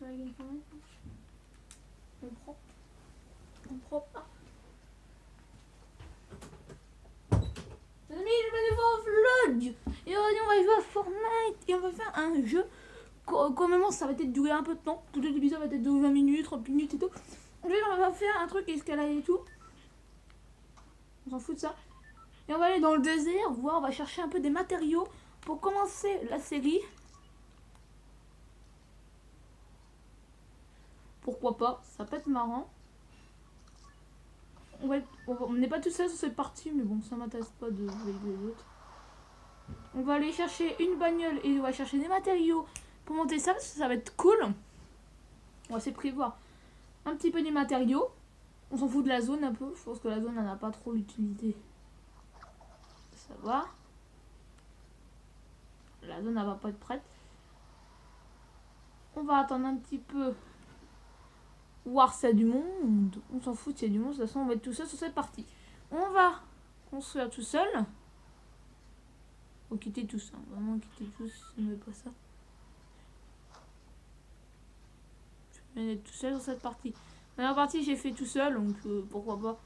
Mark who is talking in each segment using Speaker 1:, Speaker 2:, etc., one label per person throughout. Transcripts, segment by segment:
Speaker 1: avec une caméra. On prend pas. Les amis, je vais faire un vlog. Et aujourd'hui, on va jouer à Fortnite. Et on va faire un jeu. Quand même, ça va peut-être durer un peu de temps. Tout l'épisode va peut-être durer 20 minutes, 30 minutes et tout. Aujourd'hui, on va faire un truc escalade et tout. On s'en fout de ça. Et on va aller dans le désert, voir, on va chercher un peu des matériaux pour commencer la série. Pourquoi pas, ça peut être marrant. On n'est pas tout seul sur cette partie, mais bon, ça m'intéresse pas de jouer avec les autres. On va aller chercher une bagnole et on va chercher des matériaux pour monter ça, parce que ça va être cool. On va essayer de prévoir un petit peu des matériaux. On s'en fout de la zone un peu, je pense que la zone, elle n'a pas trop l'utilité. Ça va. La zone, elle va pas être prête. On va attendre un petit peu. Voir s'il y a du monde. On s'en fout s'il y a du monde. De toute façon, on va être tout seul sur cette partie. On va construire tout seul. Faut quitter tout ça. Vraiment quitter tout si on ne veut pas ça. Je vais être tout seul sur cette partie. La dernière partie, j'ai fait tout seul. Donc pourquoi pas.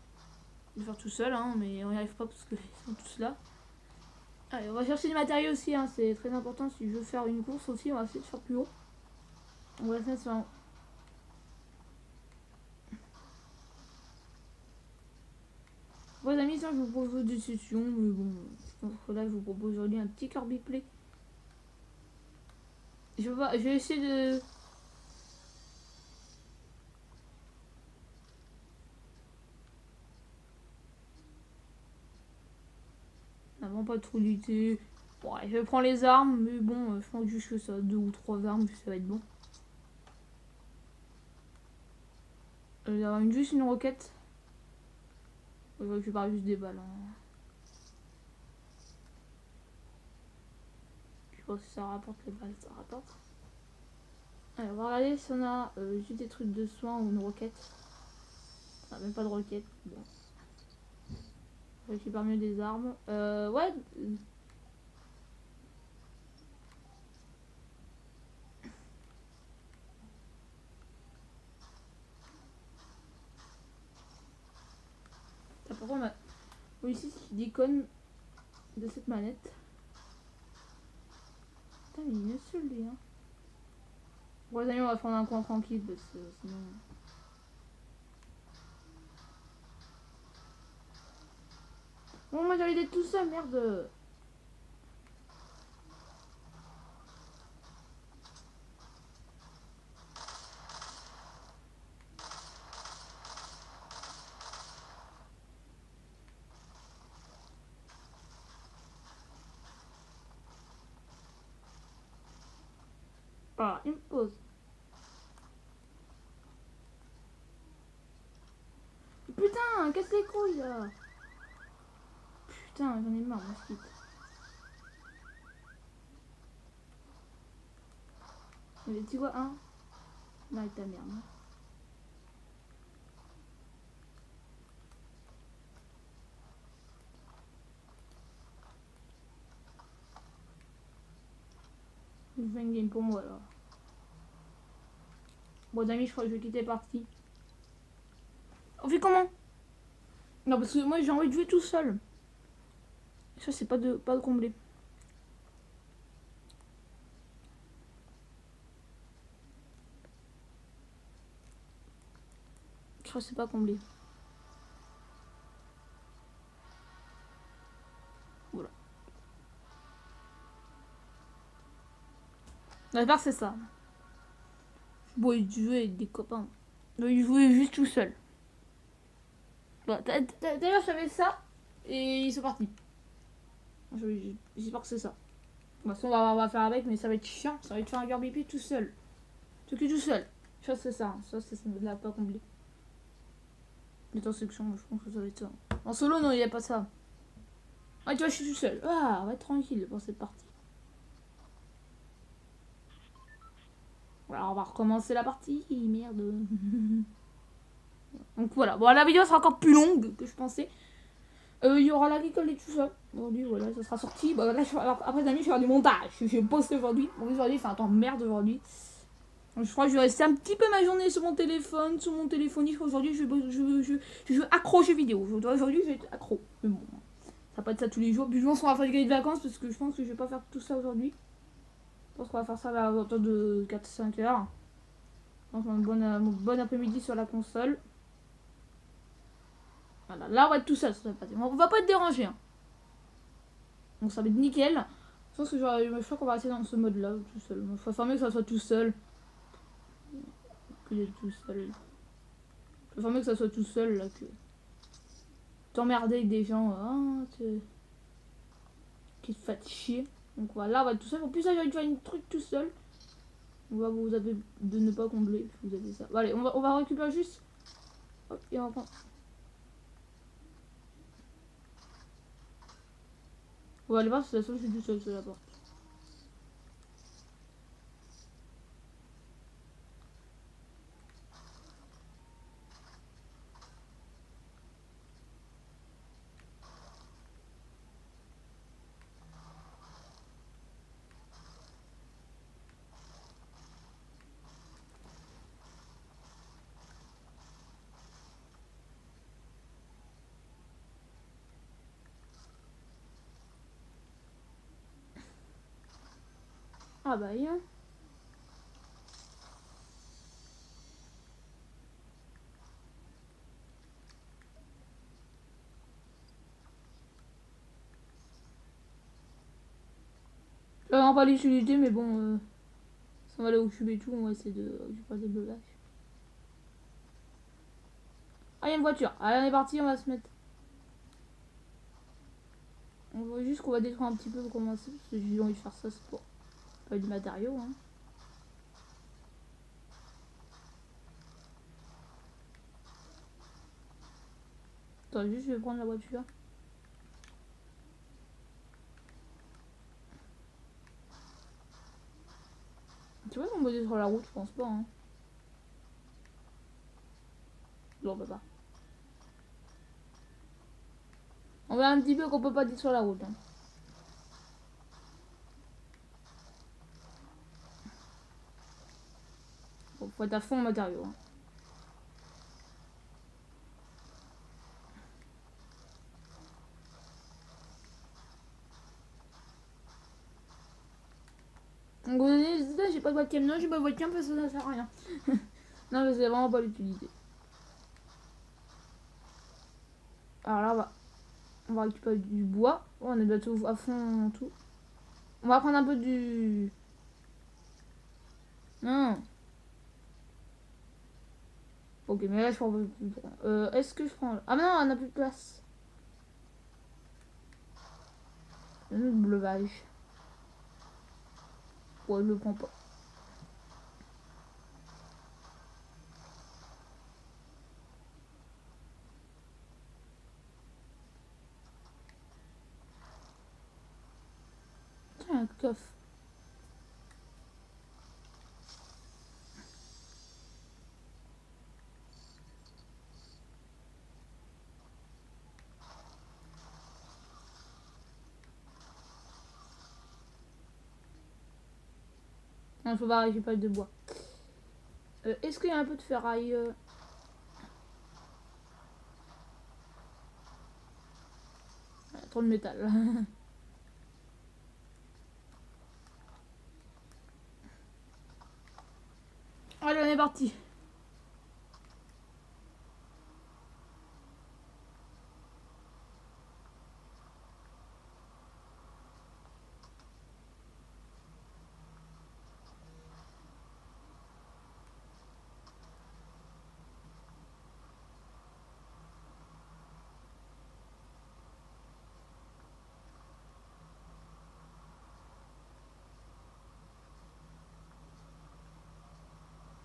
Speaker 1: Je vais faire tout seul. Hein, mais on n'y arrive pas parce qu'ils sont tous là. Allez, on va chercher des matériaux aussi. Hein, c'est très important. Si je veux faire une course aussi, on va essayer de faire plus haut. On va se mettre sur un... Bon les amis, ça, je vous propose des sessions, mais bon, je pense que là je vous propose aujourd'hui un petit Kirby Play. Je vais essayer de... N'avons pas trop d'unité. Bon, je vais prendre les armes, mais bon, je pense juste que ça, 2 ou 3 armes, ça va être bon. Il y aura juste une roquette. Je récupère juste des balles. Hein. Je pense que ça rapporte les balles, ça rapporte. Allez, on va regarder si on a juste des trucs de soins ou une roquette. On n'a même pas de roquette. Bon. Je récupère mieux des armes. Ouais. Par contre, on a ici l'icône de cette manette. Putain, mais il est seul lui. Hein. Bon, les amis, on va prendre un coin tranquille parce que sinon. Bon, moi j'ai envie d'être tout seul, merde. Ah, il me pose. Putain, casse les couilles là. Putain, j'en ai marre, mosquite. Mais tu vois, un. Non, ta merde. Je fais une game pour moi là. Bon, les amis, je crois que je vais quitter la partie. On fait comment? Non, parce que moi j'ai envie de jouer tout seul. Ça, c'est pas de combler. Je crois que c'est pas comblé. Voilà. J'espère que c'est ça. Bon, il jouait avec des copains. Non, il jouait juste tout seul. Bon, d'ailleurs, j'avais ça et ils sont partis. J'espère que c'est ça. De toute façon, on va faire avec, mais ça va être chiant. Ça va être faire un Kirby tout seul. Tout seul. Ça, c'est ça. Ça, c'est là pas comblé. Les instructions, je pense que ça va être ça. En solo, non, il n'y a pas ça. Ah, tu vois, je suis tout seul. Ah, on va être tranquille pour cette partie. Voilà, on va recommencer la partie. Merde. Donc voilà. Bon, la vidéo sera encore plus longue que je pensais. Il y aura l'agricole et tout ça. Aujourd'hui, voilà, ça sera sorti. Bon, là, après, les amis, je vais faire du montage. Je poste aujourd'hui. Bon, aujourd'hui, enfin, attends, merde aujourd'hui. Je crois que je vais rester un petit peu ma journée sur mon téléphone, sur mon téléphonique. Aujourd'hui, je veux accro aux jeux vidéo. Aujourd'hui, je vais être accro. Mais bon, ça va pas être ça tous les jours. Puis je pense qu'on va faire des cahiers de vacances parce que je pense que je vais pas faire tout ça aujourd'hui. Je pense qu'on va faire ça à autour de 4-5 heures. Donc, mon bon après-midi sur la console. Voilà, là on va être tout seul. On va pas être dérangé. Hein. Donc ça va être nickel. Je pense que je crois qu'on va rester dans ce mode là, tout seul. Il faut mieux que ça soit tout seul. Que tout seul. Il faut mieux que ça soit tout seul là que. T'emmerder avec des gens qui te font chier. Donc voilà, on va être tout seul. En plus, là, je vais faire une truc tout seul. On va vous avez de ne pas combler. Vous avez ça. Bon, allez, on va récupérer juste. Hop, et on va prendre. On va aller voir si ça je suis tout seul sur la porte. Ah bah, rien. On va l'utilité, mais bon, ça va aller occuper et tout, on va essayer de récupérer des beuvages. Ah, il y a une voiture. Allez, on est parti, on va se mettre. On voit juste qu'on va détruire un petit peu pour commencer, parce que j'ai envie de faire ça, c'est pour pas du matériau. Hein. Attends, juste je vais prendre la voiture. Tu vois qu'on peut détruire la route, je pense pas. Hein. Non, on peut pas. On voit un petit peu qu'on peut pas détruire la route. Hein. Bon, faut être à fond en matériaux. Hein. Donc vous avez j'ai pas de webcam, non j'ai pas de webcam parce que ça sert à rien. Non mais c'est vraiment pas l'utilité. Alors là on va récupérer du bois. Oh, on est bientôt à fond tout. On va prendre un peu du... Non. Ok mais là je prends un peu plus. Est-ce que je prends... Ah mais non on n'a plus de place. Le bleuvage. Ouais je le prends pas. Tiens un coffre. Non, il faut pas récupérer de bois. Est-ce qu'il y a un peu de ferraille Trop de métal. Allez, on est parti.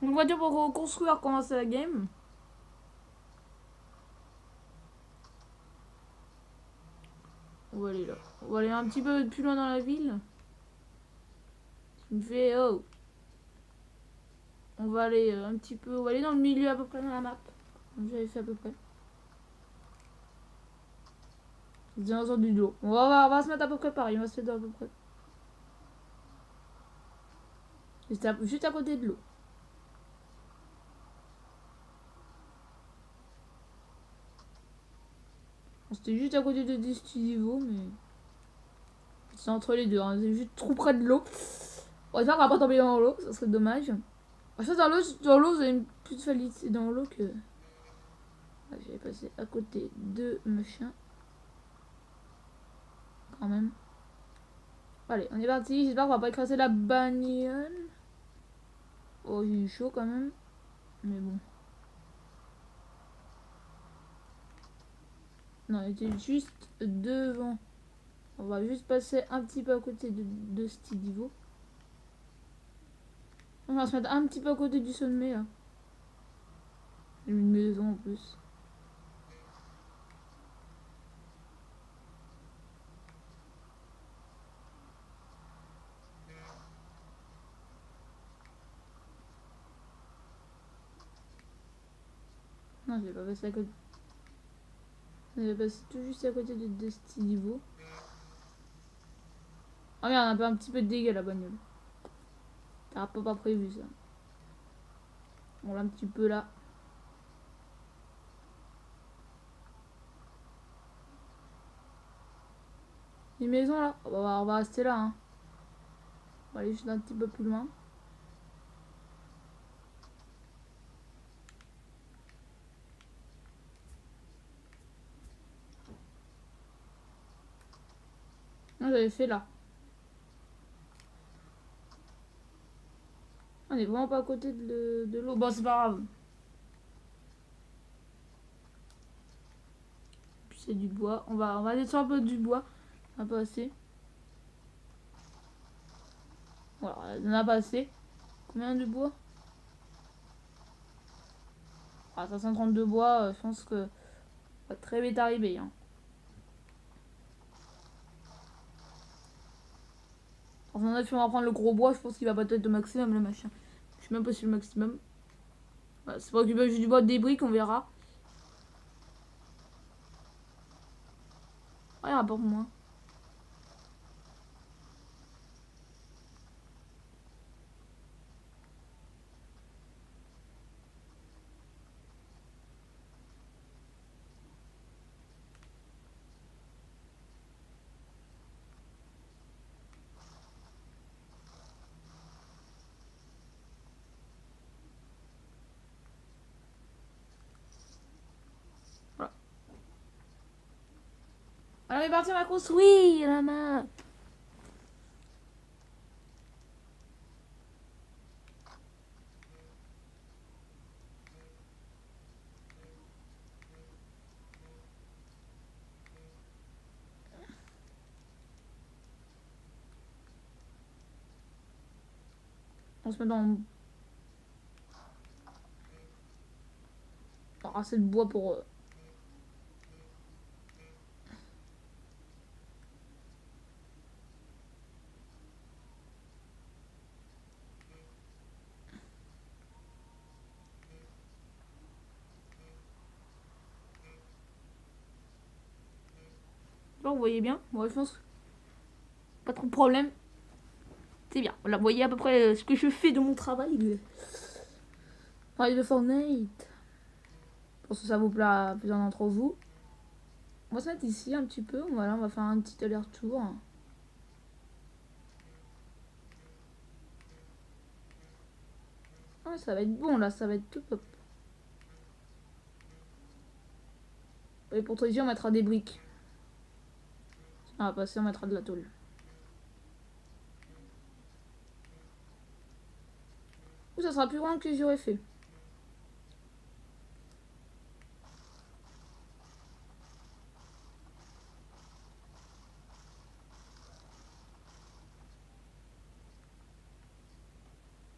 Speaker 1: Une voiture pour reconstruire, commencer la game. On va aller là. On va aller un petit peu plus loin dans la ville. Tu me fais oh. On va aller un petit peu. On va aller dans le milieu à peu près dans la map. Comme j'avais fait à peu près. C'est bien entendu de l'eau. On va se mettre à peu près pareil. On va se mettre à peu près. Juste à côté de l'eau. c'était juste à côté de Studivo, mais... C'est entre les deux, hein. C'est juste trop près de l'eau. On va faire qu'on va pas tomber dans l'eau, ça serait dommage. En fait, dans l'eau, vous avez une plus de c'est dans l'eau que... Ouais, j'avais passé à côté de machin. Quand même. Allez, on est parti. J'espère qu'on va pas écraser la bagnole. Oh, j'ai eu chaud quand même. Mais bon. Non, on était juste devant. On va juste passer un petit peu à côté de ce niveau. On va se mettre un petit peu à côté du sommet là. Une maison en plus. Non, je vais pas passer à côté. Je vais passer tout juste à côté de ce niveau. Oh merde, on a pas un petit peu de dégâts la bagnole. T'as pas prévu ça. On l'a un petit peu là. Les maisons là. On va rester là. Hein. On va aller juste un petit peu plus loin. Non, j'avais fait là. On est vraiment pas à côté de l'eau. Bon, c'est pas grave. Puis c'est du bois. On va descendre un peu du bois. Un peu assez. Voilà, on en a pas assez. Combien de bois? Ah, 532 bois, je pense que va très vite arriver. Hein. Enfin, si on va prendre le gros bois, je pense qu'il va pas être au maximum le machin. Je sais même pas si c'est le maximum. Voilà, c'est pas juste du bois de débris qu'on verra. Ah, il y en a pas pour moi. Voilà. Alors, on est parti, on va construire la map. On se met dans... On assez de bois pour... Là, vous voyez bien. Moi, je pense... Pas trop de problème. C'est bien. Voilà, vous voyez à peu près ce que je fais de mon travail. Travail de Fortnite. Je pense que ça vous plaît à plusieurs d'entre vous. On va se mettre ici un petit peu. Voilà, on va faire un petit aller-retour. Ah, ça va être bon là, ça va être tout top. Et pour tradition, on mettra des briques. On va passer, on mettra de la tôle. Ou ça sera plus grand que j'aurais fait.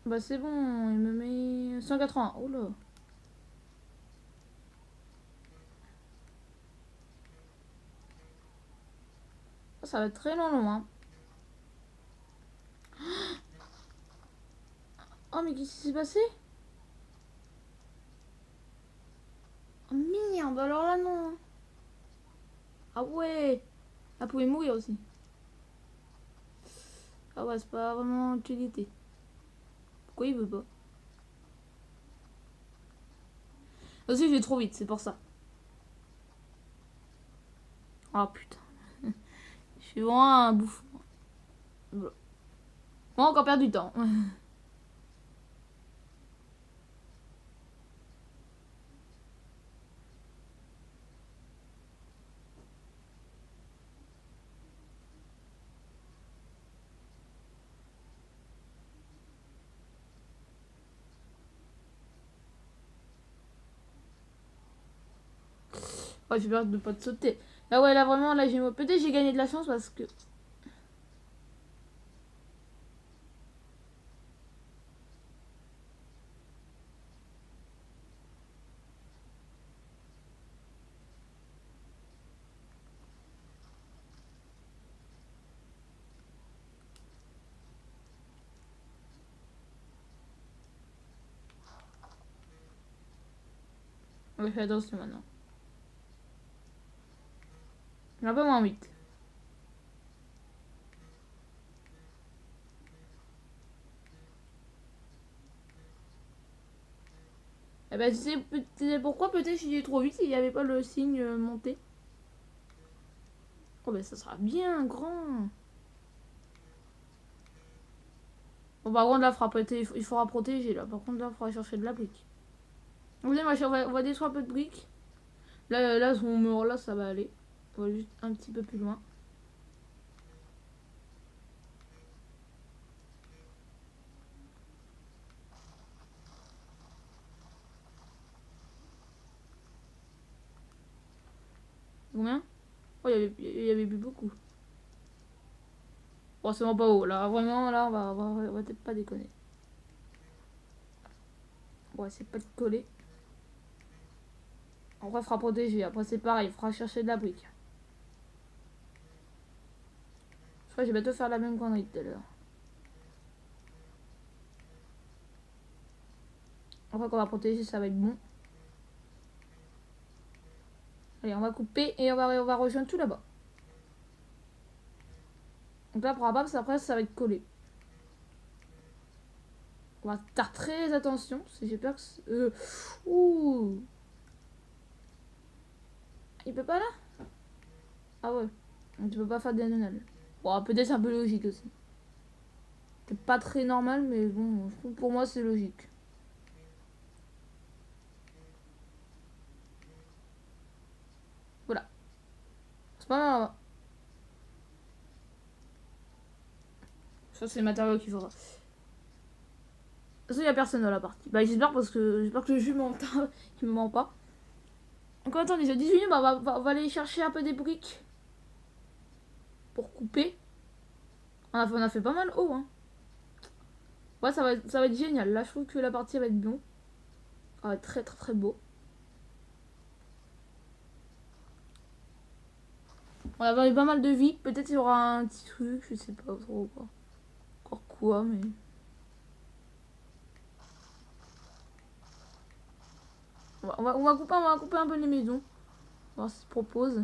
Speaker 1: Bah c'est bon, il me met 180. Oh là. Ça va être très long, hein. Oh mais qu'est-ce qui s'est passé? Oh merde, alors là non. Ah ouais. Elle pouvait mourir aussi. Ah ouais, c'est pas vraiment utilité. Pourquoi il veut pas? Aussi, je vais trop vite, c'est pour ça. Ah putain. Je suis vraiment un bouffon. Bon, encore perdu du temps. Oh, j'ai peur de pas te sauter. Là, ouais, là, vraiment, là, peut-être j'ai gagné de la chance parce que... Ouais, fais attention maintenant. Un peu moins vite. Eh ben, tu sais pourquoi peut-être j'ai trop vite, il n'y avait pas le signe monté. Oh, ben, ça sera bien grand. Bon, par contre, là, il faudra protéger, là. Par contre, là, il faudra chercher de la brique. Vous voulez, on va détruire un peu de briques. Là, son mur, là, ça va aller. On va juste un petit peu plus loin. Combien? Oh, il y avait plus beaucoup. Bon, c'est vraiment pas haut. Là, vraiment, là, on va peut-être pas déconner. Bon, c'est pas de coller. Après, il fera protéger. Après, c'est pareil, il fera chercher de la brique. Je crois que je vais bientôt faire la même connerie tout à l'heure. Après qu'on va protéger, ça va être bon. Allez, on va couper et on va rejoindre tout là-bas. Donc là, pour la base, après, ça va être collé. On va faire très attention. J'ai peur que... Ouh. Il peut pas là? Ah ouais. Donc tu peux pas faire de diagonale. Bon, peut-être c'est un peu logique aussi. C'est pas très normal, mais bon, je trouve pour moi c'est logique. Voilà. C'est pas mal. Ça, c'est le matériau qu'il faudra. De toute façon, il n'y a personne dans la partie. Bah, j'espère que le jeu qu'il me ment pas. Donc, attendez, j'ai 18 minutes, bah, on va aller chercher un peu des briques pour couper. On a fait pas mal haut, hein. Ouais, ça va être génial. Là, je trouve que la partie va être bon. Ça va être très, très, très beau. On a eu pas mal de vie. Peut-être il y aura un petit truc, je sais pas trop quoi. Encore quoi, mais. On va couper un peu les maisons. On va voir ce qu'ils proposent.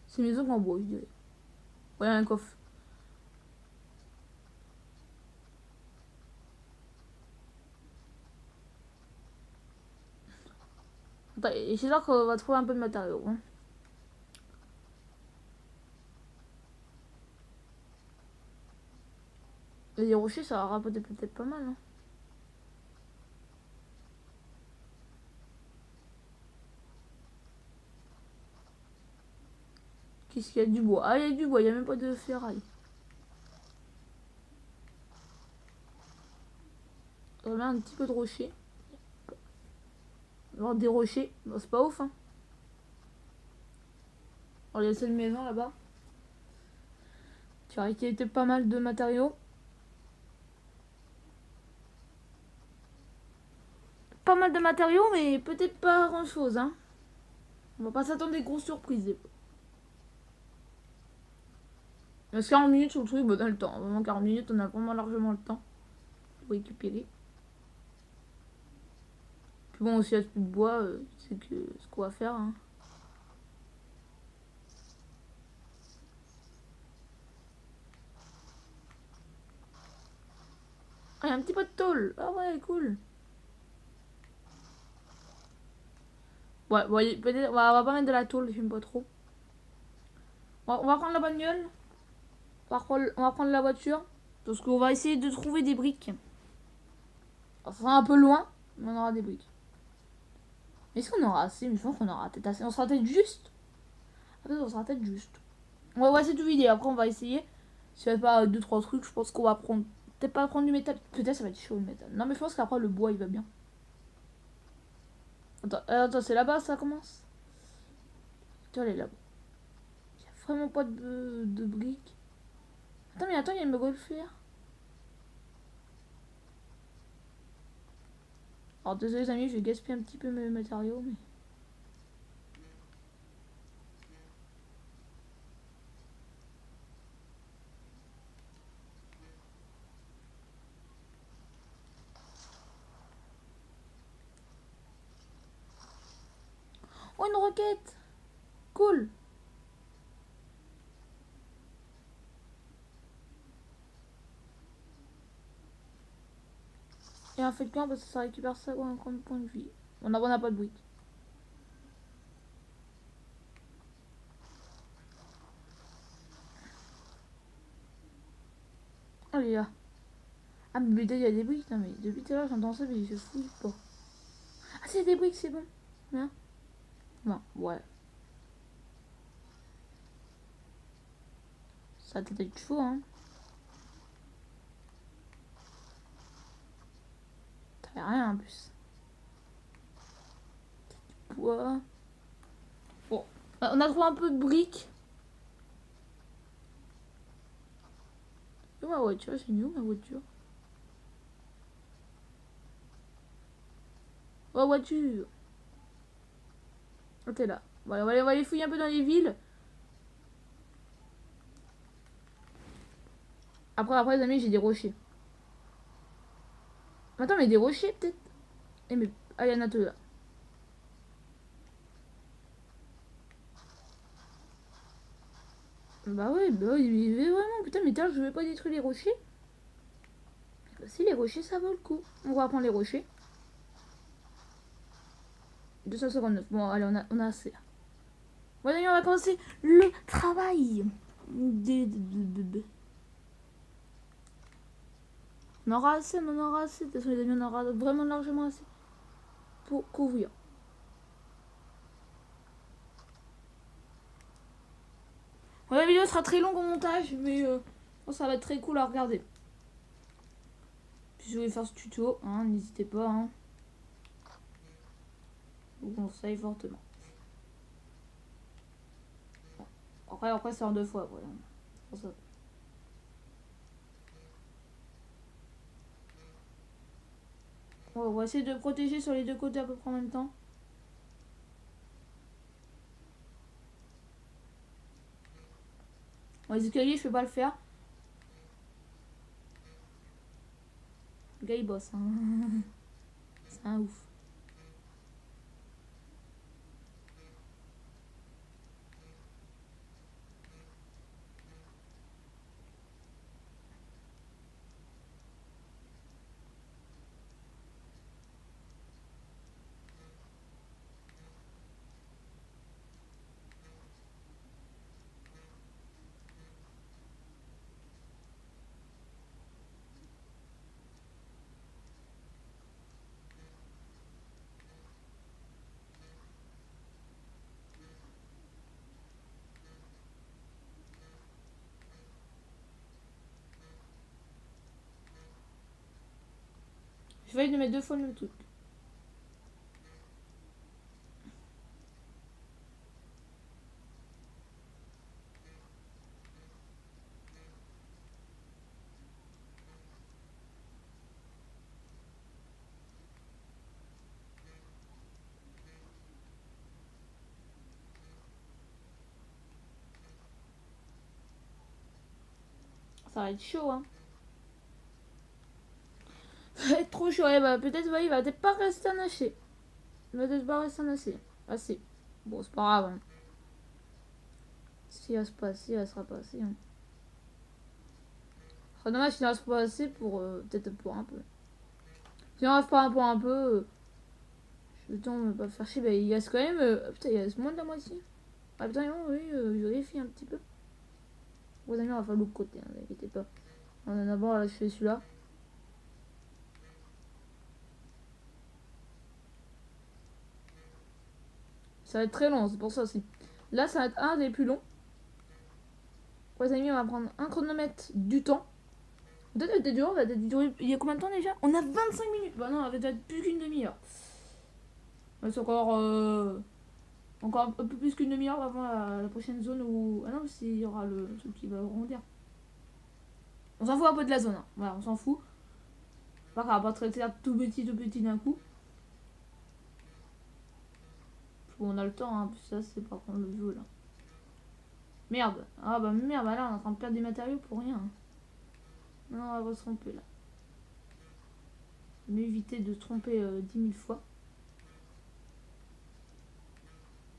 Speaker 1: C'est maison en bois, je dirais. Ouais, un coffre. Et c'est là qu'on va trouver un peu de matériaux. Hein. Et les rochers, ça va rapporter peut-être pas mal. Hein. Qu'est-ce qu'il y a du bois? Ah, il y a du bois, il n'y a même pas de ferraille. On a un petit peu de rochers. Alors, des rochers, bon, c'est pas ouf. Hein. Alors, il y a cette maison là-bas. Tu vois, qui était pas mal de matériaux. Pas mal de matériaux, mais peut-être pas grand-chose. Hein. On va pas s'attendre à des grosses surprises. Il reste 40 minutes sur le truc, bon, on a le temps. Vraiment 40 minutes, on a vraiment largement le temps pour récupérer. Puis bon, s'il y a plus de bois, c'est que ce qu'on va faire. Hein. Ah, il y a un petit peu de tôle. Ah ouais, cool. Ouais, bon, peut-être, on va pas mettre de la tôle, j'aime pas trop. On va prendre la bagnole. On va prendre la voiture. Parce qu'on va essayer de trouver des briques. Ça sera un peu loin, mais on aura des briques. Est-ce qu'on aura assez? Mais je pense qu'on aura peut-être assez. On sera peut-être juste. Peut-être on sera peut-être juste. On va essayer de vider. Après, on va essayer. Si on fait pas 2-3 trucs, je pense qu'on va prendre. Peut-être pas prendre du métal. Peut-être ça va être chaud le métal. Non, mais je pense qu'après le bois il va bien. Attends, c'est là-bas ça commence? Attends, elle est là-bas. Il y a vraiment pas de briques. Attends, il y a une montgolfière. Alors, désolé les amis, je vais gaspiller un petit peu mes matériaux, mais. Oh, une roquette! Cool! Et un fait de camp parce que ça récupère ça ou un point de vie. On n'a pas de briques. Oh les gars. Ah mais il y a des briques, non mais depuis tout à l'heure j'entends ça mais je fouille pas. Ah c'est des briques, c'est bon. Hein? Non, ouais. Ça va être chaud hein. T'avais rien en plus. Bois. Bon. On a trouvé un peu de briques. Où ma voiture? C'est où ma voiture? Oh voiture. Oh t'es là. Bon, allez, on va aller fouiller un peu dans les villes. Après les amis j'ai des rochers. Attends mais des rochers peut-être. Eh mais. Ah y'en a deux là. Bah ouais, il y avait vraiment. Putain mais je vais pas détruire les rochers. Bah si les rochers ça vaut le coup. On va prendre les rochers. 259. Bon allez on a assez. Bon d'ailleurs on va commencer le travail. On aura assez, on en aura assez. De toute façon les amis on aura vraiment largement assez pour couvrir. Bon, la vidéo sera très longue au montage mais ça va être très cool à regarder. Si vous voulez faire ce tuto, hein, n'hésitez pas. Hein. Je vous conseille fortement. Après c'est en 2 fois. Voilà. C'est pour ça. On va essayer de protéger sur les deux côtés à peu près en même temps. Bon, les escaliers, je peux pas le faire. Le gars, il bosse. Hein. C'est un ouf. Je vais de mettre 2 fois le truc. Ça va être chaud, hein. Ça va être trop chaud. Ouais, bah, peut-être, ouais, il va peut-être pas rester en haché. Il va peut-être pas rester en haché. Assez. Bon, c'est pas grave. Hein. Si elle se passe, si elle sera passée. Hein. Ce serait dommage qu'il ne reste pas assez pour peut-être pour un peu. Si on reste pas pour un peu, je vais pas faire chier. Bah, il reste quand même. Putain, il reste moins de la moitié. Ah putain, non, oui, je vérifie un petit peu. Vos amis, on va faire l'autre côté, hein, ne inquiétez pas. On en a d'abord, là, je fais celui-là. Ça va être très long, c'est pour ça aussi. Là, ça va être un des plus longs. Les amis, on va prendre un chronomètre du temps. Peut-être que va être durer. Il y a combien de temps déjà? On a 25 minutes. Bah non, on va peut-être plus qu'une demi-heure. C'est encore un peu plus qu'une demi-heure avant la prochaine zone où. Ah non, il y aura le truc qui va rebondir. On s'en fout un peu de la zone. Hein. Voilà, on s'en fout. Pas qu'on va pas traiter tout petit d'un coup. Bon, on a le temps, hein. Ça, c'est pas contre le jeu là. Merde. Ah bah merde, là, on est en train de perdre des matériaux pour rien. Non, on va se tromper là. Mais éviter de se tromper 10 000 fois.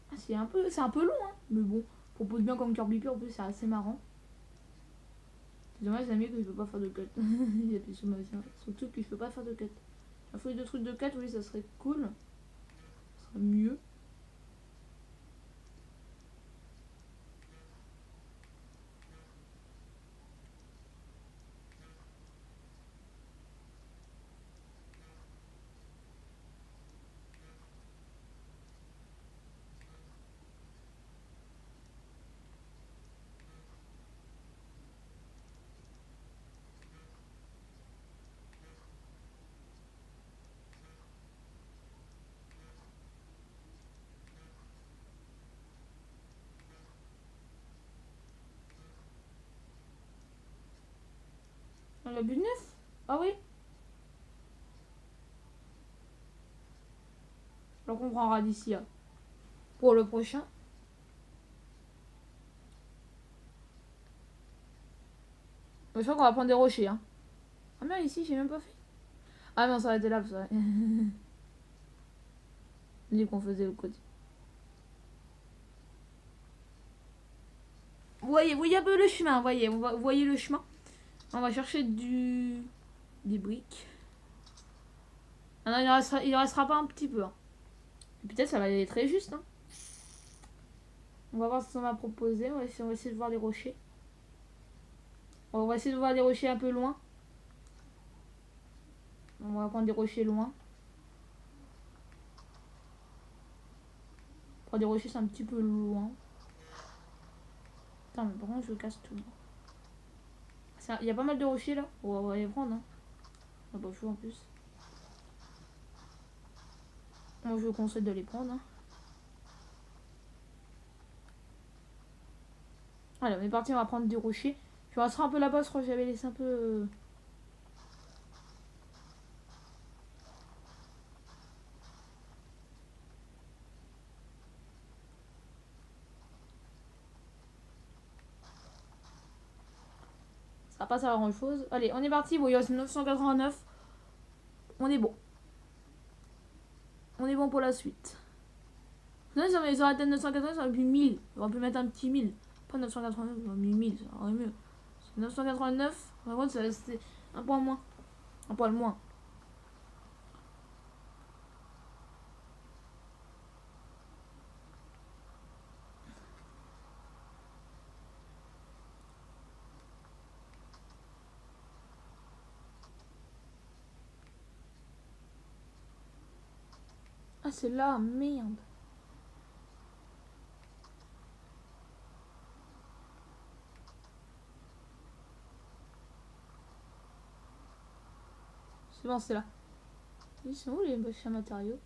Speaker 1: Ah, c'est un peu long, hein. Mais bon, propose bien comme Kirby Pure, en plus, c'est assez marrant. C'est dommage, c'est mieux que je peux pas faire de cut. Il y a sur ma version. Surtout que je peux pas faire de cut. La fouille de trucs de cut, oui, ça serait cool. Ça serait mieux. On a but neuf. Ah oui. Alors on prendra d'ici là. Pour le prochain. Je crois qu'on va prendre des rochers. Hein. Ah merde, ici, j'ai même pas fait. Ah non, ça aurait été là, ça. Dit qu'on faisait le côté. Voyez un peu le chemin, voyez le chemin. On va chercher des briques. Ah non, il restera pas un petit peu. Hein. Peut-être ça va aller très juste. Hein. On va voir ce qu'on va proposer. On va essayer de voir les rochers. On va essayer de voir les rochers un peu loin. On va prendre des rochers loin. Prendre des rochers, c'est un petit peu loin. Putain, mais par contre, je casse tout. Il y a pas mal de rochers là. On va les prendre. Hein. On va pas jouer en plus. Moi, je vous conseille de les prendre. Hein. Allez, on est parti, on va prendre des rochers. Je resterai un peu là-bas, je crois que j'avais laissé un peu. Ça va pas servir à grand chose. Allez, on est parti. Bon, il reste 989. On est bon. On est bon pour la suite. Non, ils auraient atteint 989, ça aurait pu 1000. On aurait pu mettre un petit 1000. Pas 989, on aurait mis 1000, ça aurait mieux. 989, par contre, c'est un point moins. Un poil moins. Ah, c'est là, merde. C'est bon, c'est là. Ils sont où les machins matériaux?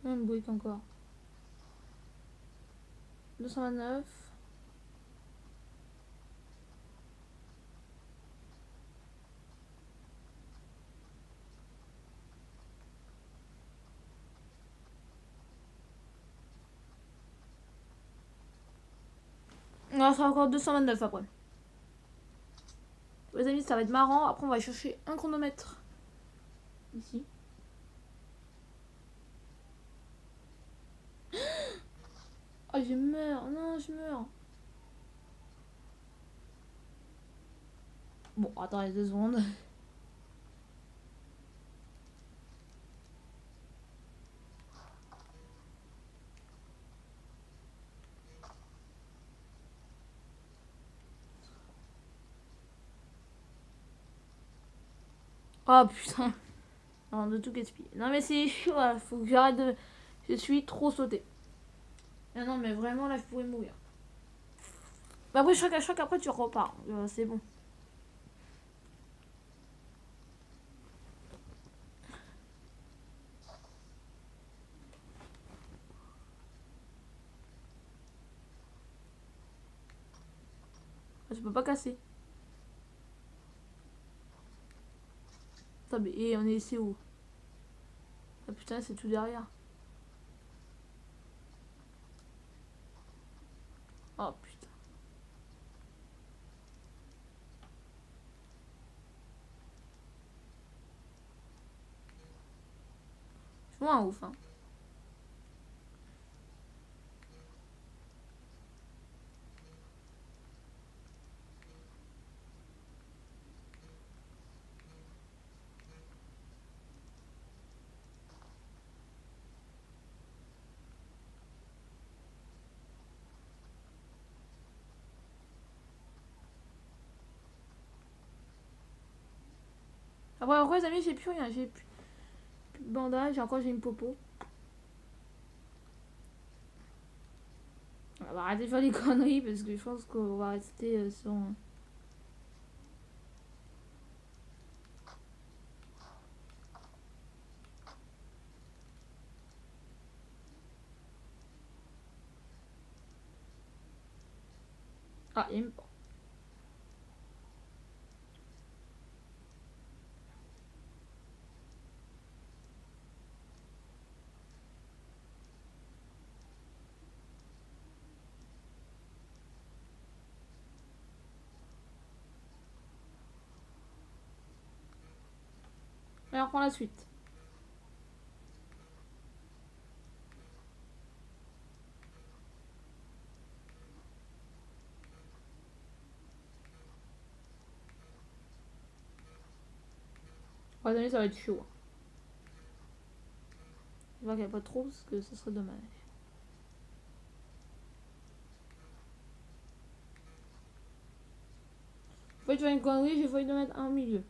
Speaker 1: Même brique encore. 229. Ouais, en restera encore 229 après. Les amis, ça va être marrant. Après, on va chercher un chronomètre. Ici. Oh, je meurs. Non, je meurs. Bon, attendez 2 secondes. Oh putain. Non, de tout gaspiller. Non, mais c'est chaud. Là. Faut que j'arrête de. Je suis trop sauté. Ah non, mais vraiment, là, je pourrais mourir. Bah après, je crois qu'après, tu repars. C'est bon. Ah, tu peux pas casser. Attends, mais et on est ici où? Ah putain, c'est tout derrière. Oh putain. Je suis moins ouf, hein. Après, les amis, j'ai plus rien. J'ai plus de bandage. Encore, j'ai une popo. On va arrêter de faire les conneries parce que je pense qu'on va rester sans. Ah, il me. Alors, prends la suite. Ouais, les amis, ça va être chaud. Je vois qu'il n'y a pas trop parce que ce serait dommage. Faut que tu fasses une connerie, j'ai failli de mettre un au milieu.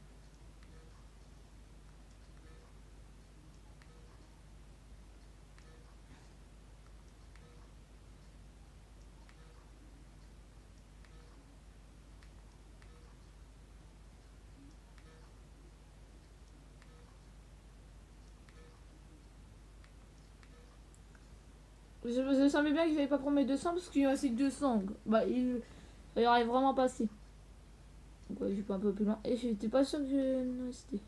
Speaker 1: Je savais bien qu'il fallait pas prendre mes 200 parce qu'il y restait que 200. Bah, il aurait vraiment passé. Donc, ouais, j'ai pas un peu plus loin. Et j'étais pas sûr que je ne restais.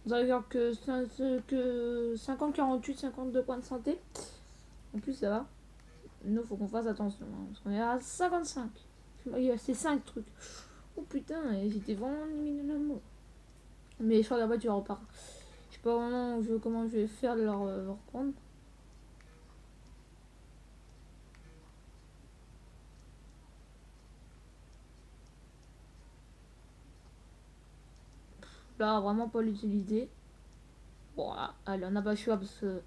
Speaker 1: Vous allez voir que 50, 48, 52 points de santé. En plus, ça va. Nous, faut qu'on fasse attention. Hein, parce qu'on est à 55. Il restait 5 trucs. Oh putain, j'étais vraiment limite de la mort. Mais je crois que la voiture repart. Je sais pas vraiment comment je vais faire de leur reprendre. Là, vraiment pas l'utiliser. Bon, allez, on n'a pas le choix parce que.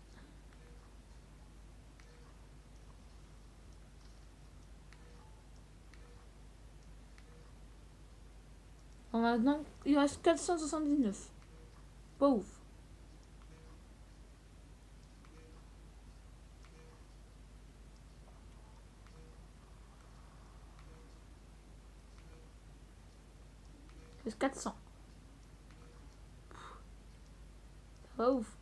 Speaker 1: Bon, maintenant, il reste 479. Pas ouf. Il reste 400. Pas ouf.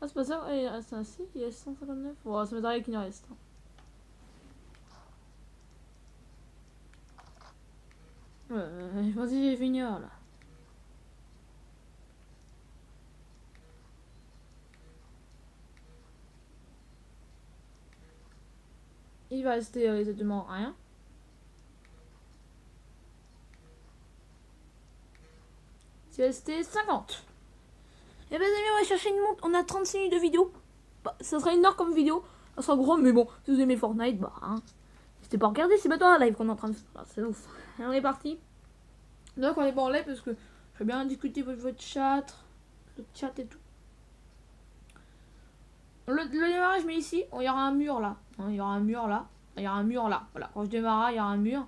Speaker 1: Ah, c'est pas ça. Il reste un si, il reste 159. Bon, ça m'étonnerait qu'il en reste. Je pense que j'ai fini là. Il va rester exactement rien. Il va rester 50. Et ben les amis, on va chercher une montre. On a 36 minutes de vidéo. Bah, ça sera une heure comme vidéo. Ça sera gros, mais bon, si vous aimez Fortnite, bah, hein. N'hésitez pas à regarder, c'est maintenant un live qu'on est en train de faire. C'est ouf. Et on est parti. Donc, on est pas en live parce que je vais bien discuter avec votre chat. Le chat et tout. Le démarrage, je mets ici. Oh, il y aura un mur là. Hein, il y aura un mur là. Il y aura un mur là. Voilà, quand je démarre, il y aura un mur.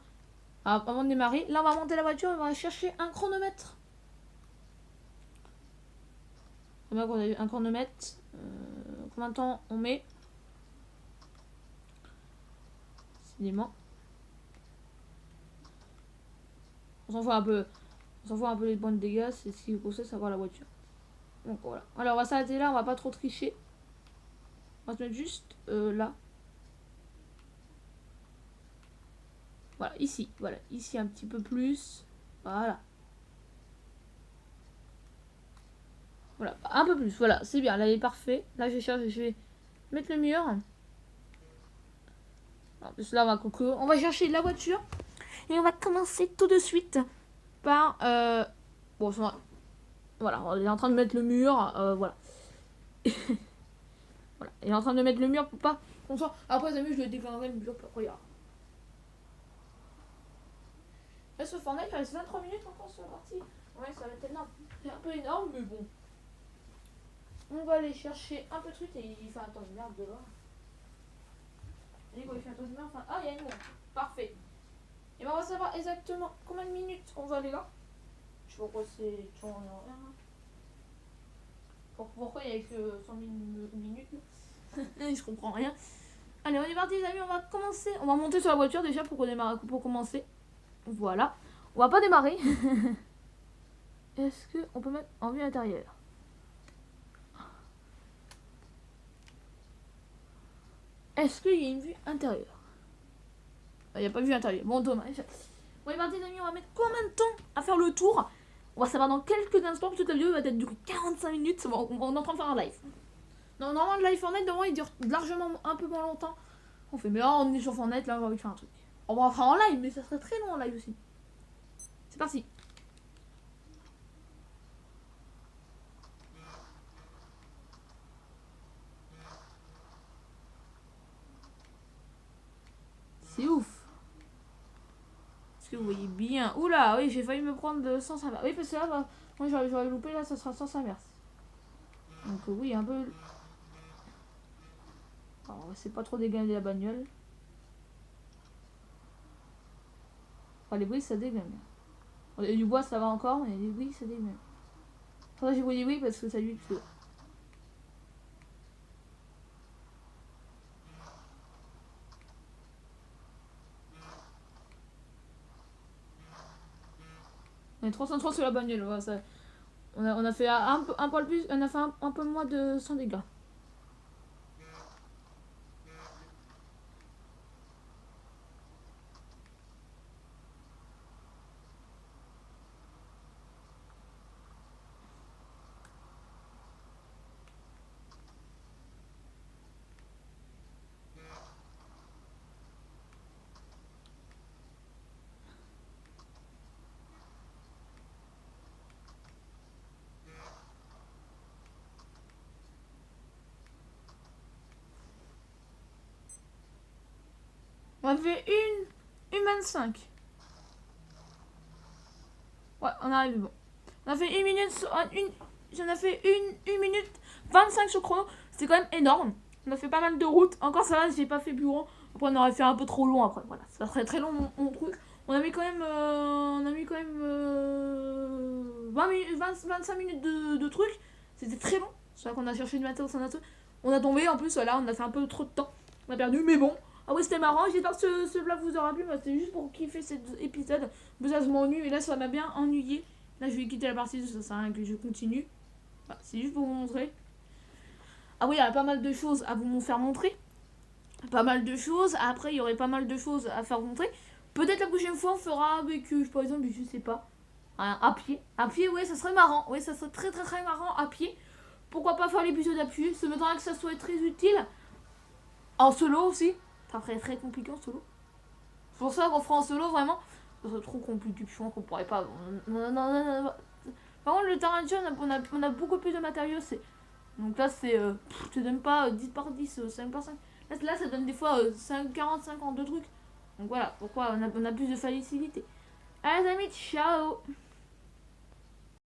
Speaker 1: Avant de démarrer, là, on va monter la voiture. On va chercher un chronomètre. On a un chronomètre. Combien de temps on met? Décidément. On s'en fout un peu. On s'en fout un peu les points de dégâts. C'est ce qui conseille savoir la voiture. Donc voilà. Alors on va s'arrêter là. On va pas trop tricher. On va se mettre juste là. Voilà, ici. Voilà, ici un petit peu plus. Voilà. Voilà, un peu plus. Voilà, c'est bien. Là, il est parfait. Là, je vais mettre le mur. En plus, là, on va chercher la voiture. Et on va commencer tout de suite par... Bon, voilà, on est en train de mettre le mur. Voilà. Voilà. Il est en train de mettre le mur pour pas qu'on soit... Après, les amis, je vais déclarer le mur. Regarde. Là, ce Fortnite, il reste 23 minutes encore sur la partie. Ouais, ça va être énorme. C'est un peu énorme, mais bon. On va aller chercher un peu de trucs et il fait un temps de merde dehors. Il fait un temps de merde. Enfin... Ah, il y a une montre. Parfait. Et ben, on va savoir exactement combien de minutes on va aller là. Je sais pas pourquoi c'est toujours en rien. Pourquoi il y a que 100 minutes. Je comprends rien. Allez, on est parti les amis, on va commencer. On va monter sur la voiture déjà pour commencer. Voilà. On va pas démarrer. Est-ce qu'on peut mettre en vue intérieure? Est-ce qu'il y a une vue intérieure? Il n'y a pas de vue intérieure. Bon, dommage. On est parti les amis, on va mettre combien de temps à faire le tour? On va savoir dans quelques instants, toute la vidéo va être durer 45 minutes. On est en train de faire un live. Non, normalement, le live Fortnite, il dure largement un peu moins longtemps. On fait, mais là, on est sur Fortnite, là, on va envie de faire un truc. On va en faire en live, mais ça serait très long en live aussi. C'est parti. C'est ouf. Est-ce que vous voyez bien? Oula, oui, j'ai failli me prendre de sens inverse. Oui, parce que là, bah, moi, j'aurais loupé, là, ça sera sens inverse. Donc, oui, un peu... Alors, c'est pas trop dégainer la bagnole. Enfin, les bruits, ça dégaine. Il y a du bois, ça va encore, mais les bruits, ça dégaine. Faudrait que j'ai voulu oui parce que ça lui tue. On est 303 sur la bagnole, ouais, ça... On a fait un poil plus, on a fait un peu moins de 100 dégâts. On a fait une 25. Ouais, on arrive bon. On a fait une minute, j'en ai fait une minute 25 sur chrono. C'était quand même énorme. On a fait pas mal de routes. Encore ça va, j'ai pas fait plus long. Après on aurait fait un peu trop long après. Voilà, ça serait très long mon truc. On a mis quand même, 25 minutes de trucs. C'était très long. C'est vrai qu'on a cherché du matin, on a tombé en plus. Voilà, on a fait un peu trop de temps. On a perdu, mais bon. Ah ouais, c'était marrant. J'espère que ce vlog vous aura plu. C'était juste pour kiffer cet épisode. Mais ça, je m'ennuie. Et là, ça m'a bien ennuyé. Là, je vais quitter la partie. Ça sert à rien que je continue. Voilà, c'est juste pour vous montrer. Ah oui, il y a pas mal de choses à vous faire montrer. Pas mal de choses. Après, il y aurait pas mal de choses à faire montrer. Peut-être la prochaine fois, on fera avec, par exemple, je sais pas, à pied. À pied, ouais, ça serait marrant. Ouais, ça serait très très très marrant à pied. Pourquoi pas faire l'épisode à pied? Ça m'étonnerait que ça soit très utile. En solo aussi. Ça serait très compliqué en solo. C'est pour ça qu'on fera en solo vraiment. Ça serait trop compliqué. Je pense qu'on pourrait pas. Non. Par contre, le terrain de jeu, on a beaucoup plus de matériaux. Donc là, ça donne pas 10 par 10, 5 par 5. Là, ça donne des fois 40, 50 de trucs. Donc voilà, pourquoi on a plus de facilité. Allez les amis, ciao.